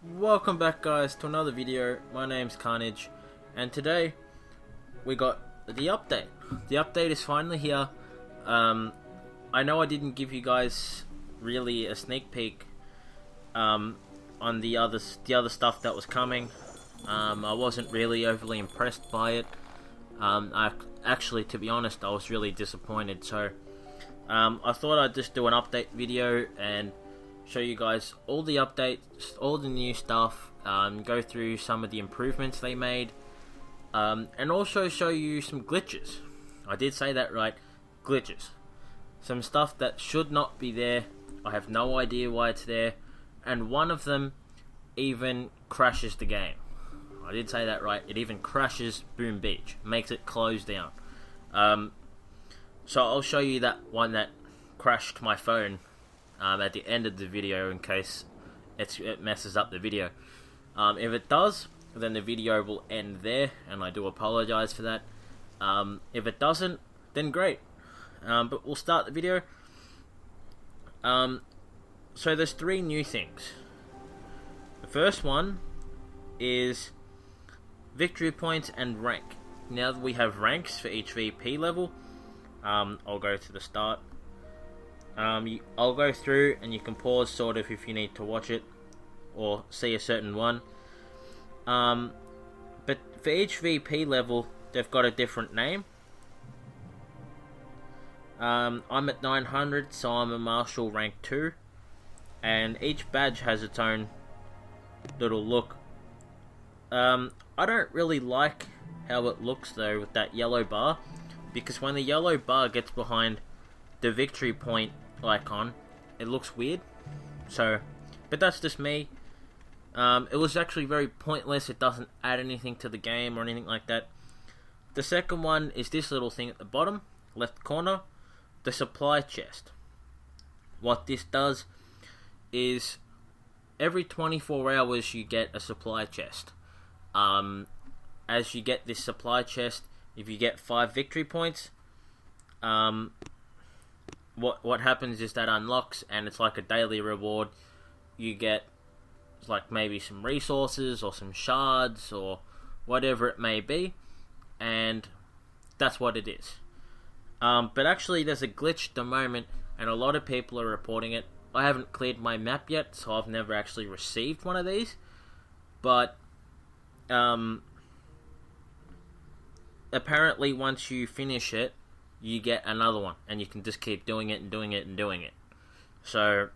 Welcome back, guys, to another video. My name's Karnage, and today we got the update. The update is finally here. I know I didn't give you guys really a sneak peek on the other stuff that was coming. I wasn't really overly impressed by it. Actually, to be honest, I was really disappointed. So I thought I'd just do an update video and show you guys all the updates, all the new stuff, go through some of the improvements they made, and also show you some glitches. I did say that right, glitches. Some stuff that should not be there. I have no idea why it's there, and one of them even crashes the game. I did say that right, it even crashes Boom Beach, makes it close down. So I'll show you that one that crashed my phone at the end of the video in case it messes up the video. If it does, then the video will end there, and I do apologize for that. If it doesn't, then great. But we'll start the video. So there's three new things. The first one is victory points and rank. Now that we have ranks for each VP level, I'll go to the start. I'll go through and you can pause sort of if you need to watch it or see a certain one. But for each VP level, they've got a different name. I'm at 900, so I'm a Marshal rank 2. And each badge has its own little look. I don't really like how it looks though with that yellow bar, because when the yellow bar gets behind the victory point icon, it looks weird. So, but that's just me. It was actually very pointless. It doesn't add anything to the game or anything like that. The second one is this little thing at the bottom left corner, the supply chest. What this does is every 24 hours you get a supply chest. As you get this supply chest, if you get 5 victory points, what happens is that unlocks, and it's like a daily reward. You get like maybe some resources or some shards or whatever it may be, and that's what it is. But actually there's a glitch at the moment, and a lot of people are reporting it. I haven't cleared my map yet, so I've never actually received one of these, but apparently once you finish it, you get another one, and you can just keep doing it and doing it and doing it. So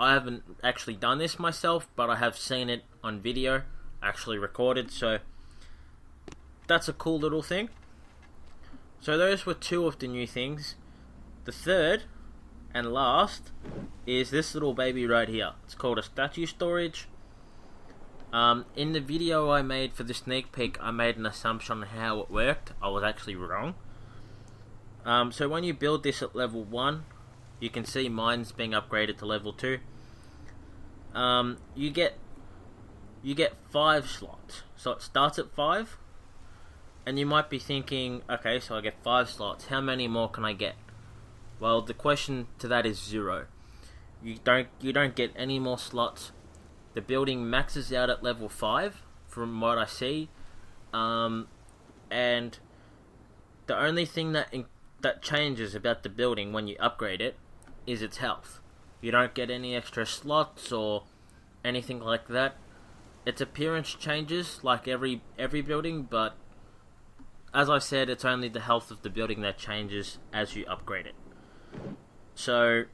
I haven't actually done this myself, but I have seen it on video, actually recorded, so that's a cool little thing. So those were two of the new things. The third and last is this little baby right here. It's called a statue storage. In the video I made for the sneak peek, I made an assumption on how it worked. I was actually wrong. So when you build this at level 1, you can see mine's being upgraded to level 2. You get 5 slots. So it starts at 5, and you might be thinking, okay, so I get 5 slots. How many more can I get? Well, the question to that is 0. You don't get any more slots. The building maxes out at level 5, from what I see, and the only thing that changes about the building when you upgrade it is its health. You don't get any extra slots or anything like that. Its appearance changes like every building, but as I said, it's only the health of the building that changes as you upgrade it. So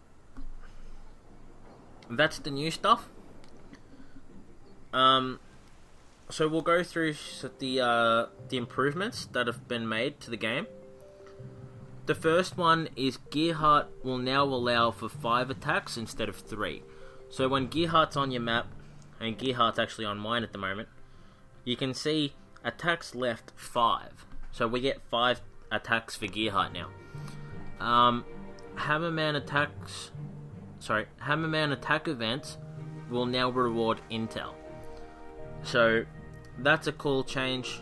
that's the new stuff. So we'll go through the improvements that have been made to the game. The first one is Gear Heart will now allow for 5 attacks instead of 3. So when Gear Heart's on your map, and Gear Heart's actually on mine at the moment, you can see attacks left 5. So we get 5 attacks for Gear Heart now. Hammerman attack events will now reward intel. So that's a cool change.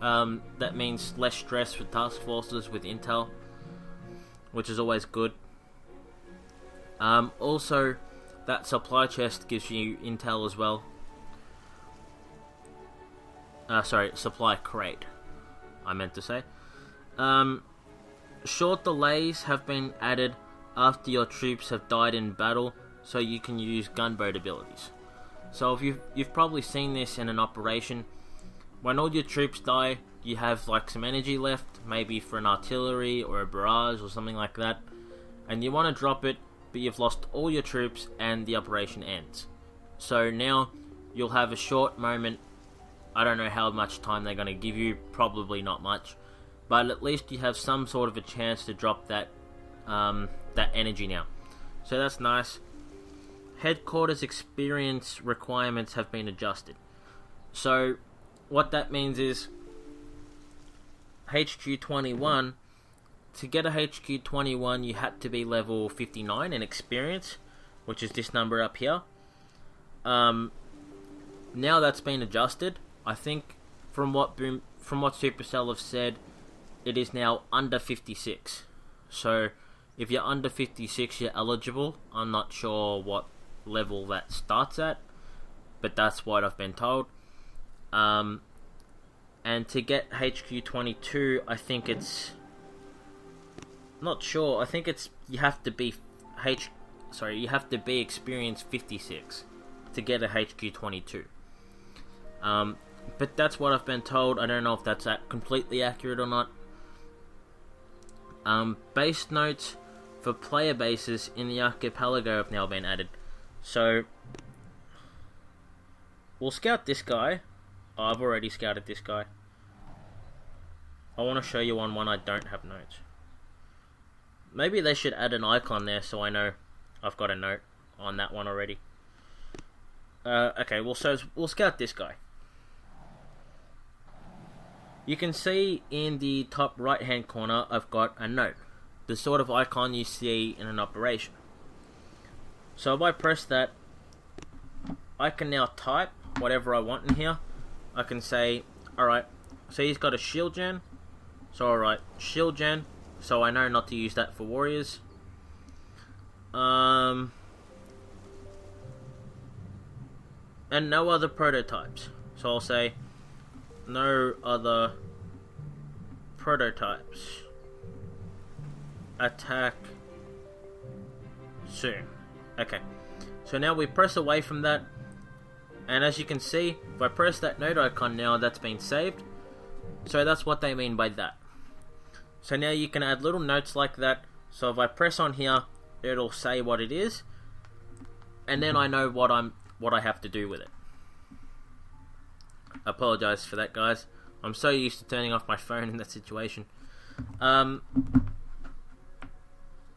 That means less stress for task forces with intel, which is always good. Also, that supply chest gives you intel as well. sorry, supply crate, I meant to say. Short delays have been added after your troops have died in battle, so you can use gunboat abilities. So if you've probably seen this in an operation, when all your troops die, you have like some energy left, maybe for an artillery or a barrage or something like that, and you want to drop it, but you've lost all your troops and the operation ends. So now you'll have a short moment. I don't know how much time they're going to give you, probably not much, but at least you have some sort of a chance to drop that that energy now. So that's nice. Headquarters experience requirements have been adjusted. So what that means is HQ 21, to get a HQ 21 you had to be level 59 in experience, which is this number up here. Now that's been adjusted. I think from what Supercell have said, it is now under 56. So if you're under 56, you're eligible. I'm not sure what level that starts at, but that's what I've been told. And to get HQ 22, I think it's... not sure. I think it's... you have to be experience 56 to get a HQ 22. But that's what I've been told. I don't know if that's completely accurate or not. Base notes for player bases in the archipelago have now been added. So we'll scout this guy. Oh, I've already scouted this guy. I want to show you on one I don't have notes. Maybe they should add an icon there so I know I've got a note on that one already. Okay, we'll scout this guy. You can see in the top right hand corner I've got a note, the sort of icon you see in an operation. So if I press that, I can now type whatever I want in here. I can say, alright, so he's got a shield gen, so alright, shield gen, so I know not to use that for warriors. And no other prototypes. So I'll say no other prototypes. Attack soon. Okay. So now we press away from that, and as you can see, if I press that note icon now, that's been saved. So that's what they mean by that. So now you can add little notes like that. So if I press on here, it'll say what it is, and then I know what I have to do with it. I apologize for that, guys. I'm so used to turning off my phone in that situation.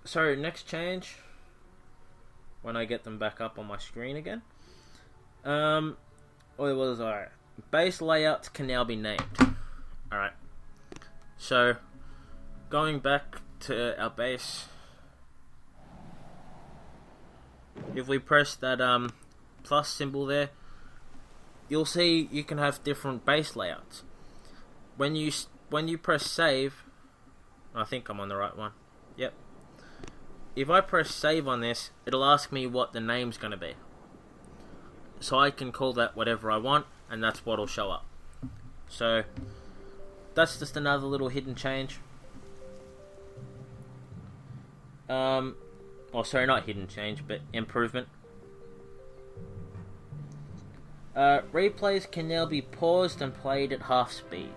So next change, when I get them back up on my screen again. Alright. Base layouts can now be named. Alright. So going back to our base, if we press that plus symbol there, you'll see you can have different base layouts. When you press save, I think I'm on the right one. Yep. If I press save on this, it'll ask me what the name's going to be. So I can call that whatever I want, and that's what'll show up. So that's just another little hidden change. Sorry, not hidden change, but improvement. Replays can now be paused and played at half speed.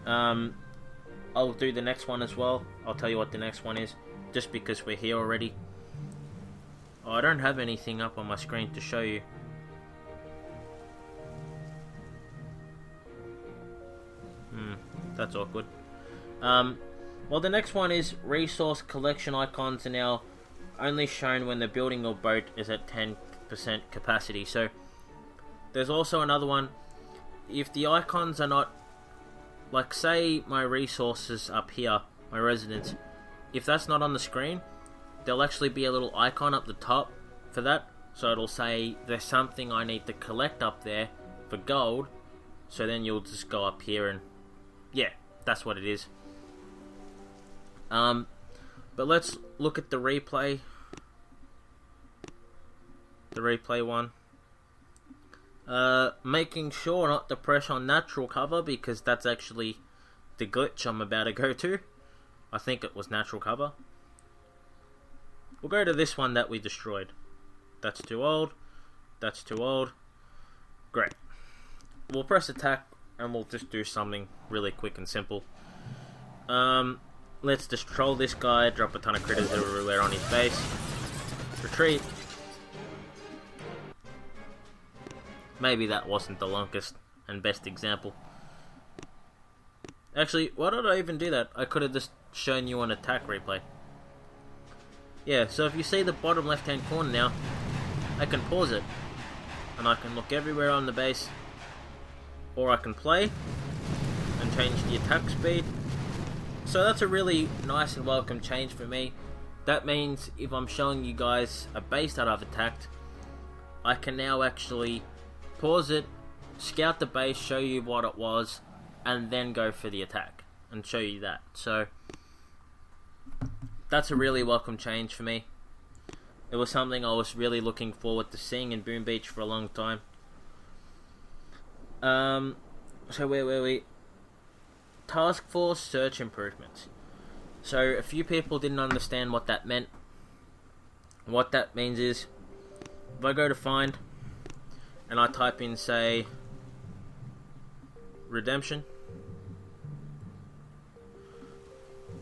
I'll do the next one as well. I'll tell you what the next one is, just because we're here already. Oh, I don't have anything up on my screen to show you. That's awkward. Well, the next one is resource collection icons are now only shown when the building or boat is at 10% capacity. So there's also another one. If the icons are not, like say my resources up here, my residence, if that's not on the screen, there'll actually be a little icon up the top for that. So it'll say there's something I need to collect up there for gold. So then you'll just go up here and yeah, that's what it is. But let's look at the replay. The replay one. Making sure not to press on natural cover, because that's actually the glitch I'm about to go to. I think it was natural cover. We'll go to this one that we destroyed. That's too old. That's too old. Great. We'll press attack and we'll just do something really quick and simple. Let's just troll this guy, drop a ton of critters everywhere on his base. Retreat. Maybe that wasn't the longest and best example. Actually, why did I even do that? I could have just shown you an attack replay. Yeah, so if you see the bottom left hand corner now, I can pause it. And I can look everywhere on the base. Or I can play and change the attack speed. So that's a really nice and welcome change for me. That means if I'm showing you guys a base that I've attacked, I can now actually pause it, scout the base, show you what it was, and then go for the attack and show you that. So that's a really welcome change for me. It was something I was really looking forward to seeing in Boom Beach for a long time. So where were we? Task Force search improvements. So a few people didn't understand what that meant. What that means is, if I go to find and I type in, say, redemption,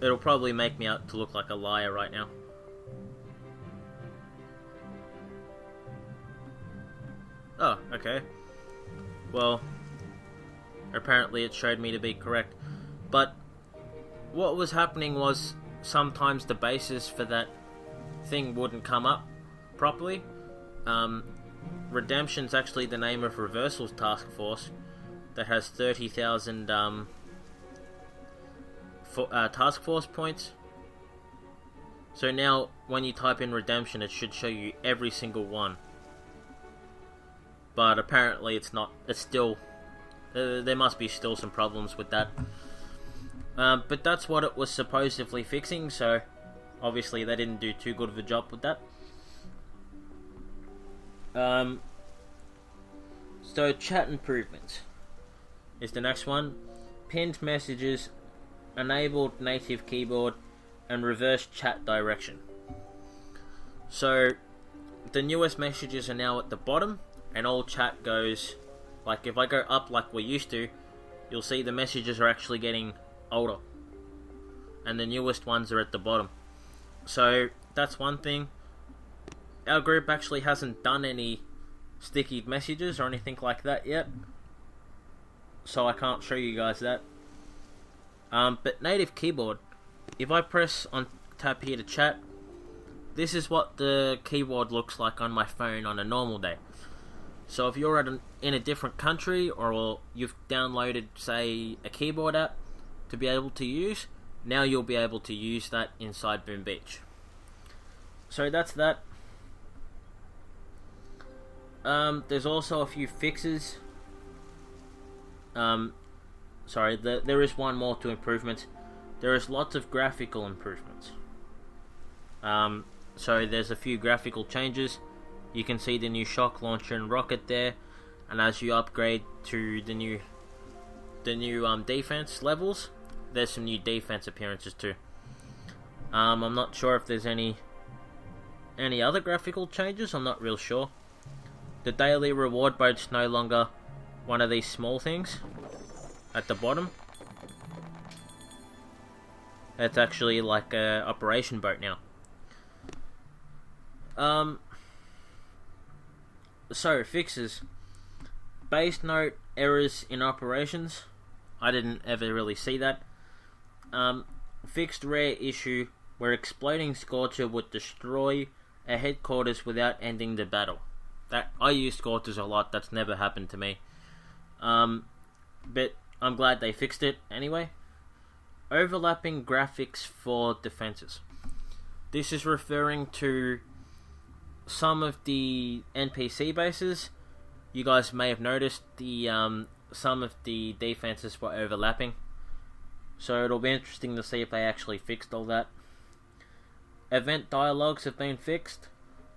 it'll probably make me out to look like a liar right now. Oh, okay. Well, apparently it showed me to be correct. But what was happening was sometimes the bases for that thing wouldn't come up properly. Redemption's actually the name of Reversal's task force that has 30,000 task force points. So now when you type in redemption, it should show you every single one. But apparently it's not. It's still, there must be still some problems with that. But that's what it was supposedly fixing, so obviously they didn't do too good of a job with that. So chat improvements is the next one. Pinned messages, enabled native keyboard, and reverse chat direction. So the newest messages are now at the bottom, and all chat goes, like if I go up like we used to, you'll see the messages are actually getting older, and the newest ones are at the bottom. So that's one thing. Our group actually hasn't done any sticky messages or anything like that yet, so I can't show you guys that. But native keyboard, if I press on tap here to chat, this is what the keyboard looks like on my phone on a normal day. So if you're in a different country, or you've downloaded, say, a keyboard app to be able to use, now you'll be able to use that inside Boom Beach. So that's that. There's also a few fixes. There is one more to improvements. There is lots of graphical improvements. So there's a few graphical changes. You can see the new shock launcher and rocket there, and as you upgrade to the new defense levels, there's some new defense appearances too. I'm not sure if there's any other graphical changes. I'm not real sure. The daily reward boat's no longer one of these small things at the bottom. It's actually like a operation boat now. So fixes. Base note errors in operations. I didn't ever really see that. Fixed rare issue where exploding Scorcher would destroy a headquarters without ending the battle. That I use Scorchers a lot. That's never happened to me. But I'm glad they fixed it anyway. Overlapping graphics for defenses. This is referring to some of the NPC bases. You guys may have noticed some of the defenses were overlapping. So it'll be interesting to see if they actually fixed all that. Event dialogues have been fixed.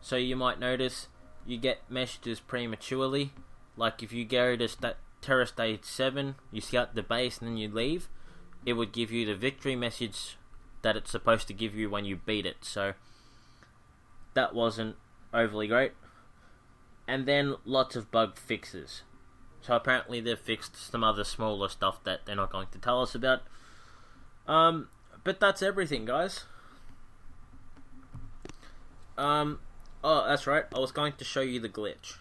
So you might notice you get messages prematurely like if you go to Terror Stage 7, you scout the base and then you leave, it would give you the victory message that it's supposed to give you when you beat it. So that wasn't overly great. And then lots of bug fixes. So apparently they've fixed some other smaller stuff that they're not going to tell us about. But that's everything, guys. Oh, that's right. I was going to show you the glitch.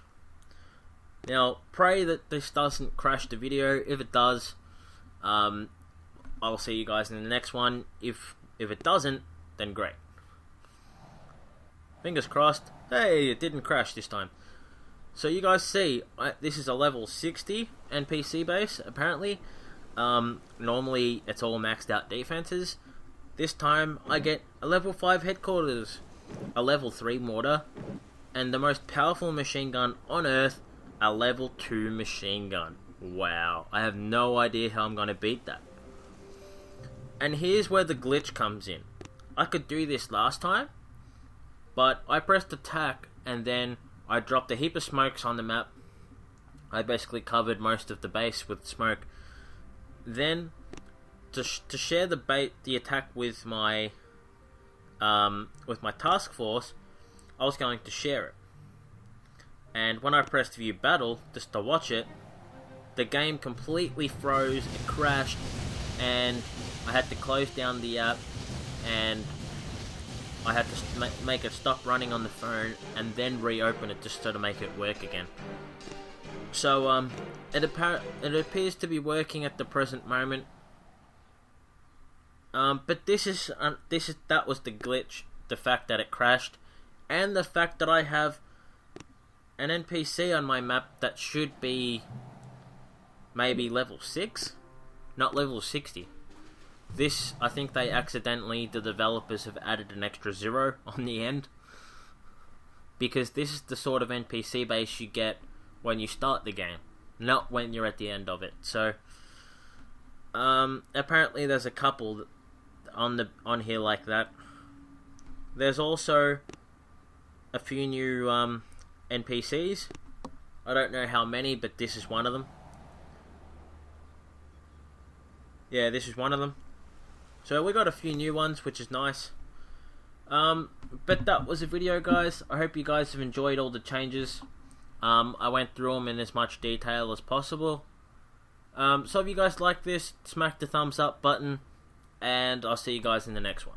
Now, pray that this doesn't crash the video. If it does, I'll see you guys in the next one. If it doesn't, then great. Fingers crossed. Hey, it didn't crash this time. So you guys see, this is a level 60 NPC base, apparently. Normally, it's all maxed out defenses. This time, I get a level 5 headquarters, a level 3 mortar, and the most powerful machine gun on Earth, a level 2 machine gun. Wow, I have no idea how I'm going to beat that. And here's where the glitch comes in. I could do this last time, but I pressed attack and then I dropped a heap of smokes on the map. I basically covered most of the base with smoke. Then, to share the attack with my task force, I was going to share it. And when I pressed view battle just to watch it, the game completely froze, it crashed, and I had to close down the app, and I had to make it stop running on the phone and then reopen it just to make it work again. So it appears to be working at the present moment. But that was the glitch, the fact that it crashed, and the fact that I have an NPC on my map that should be maybe level 6, not level 60. This, I think the developers have added an extra 0 on the end, because this is the sort of NPC base you get when you start the game, not when you're at the end of it. So apparently there's a couple on here like that. There's also a few new NPCs. I don't know how many, but this is one of them. Yeah, this is one of them. So we got a few new ones, which is nice. But that was a video, guys. I hope you guys have enjoyed all the changes. I went through them in as much detail as possible. So if you guys like this, smack the thumbs up button, and I'll see you guys in the next one.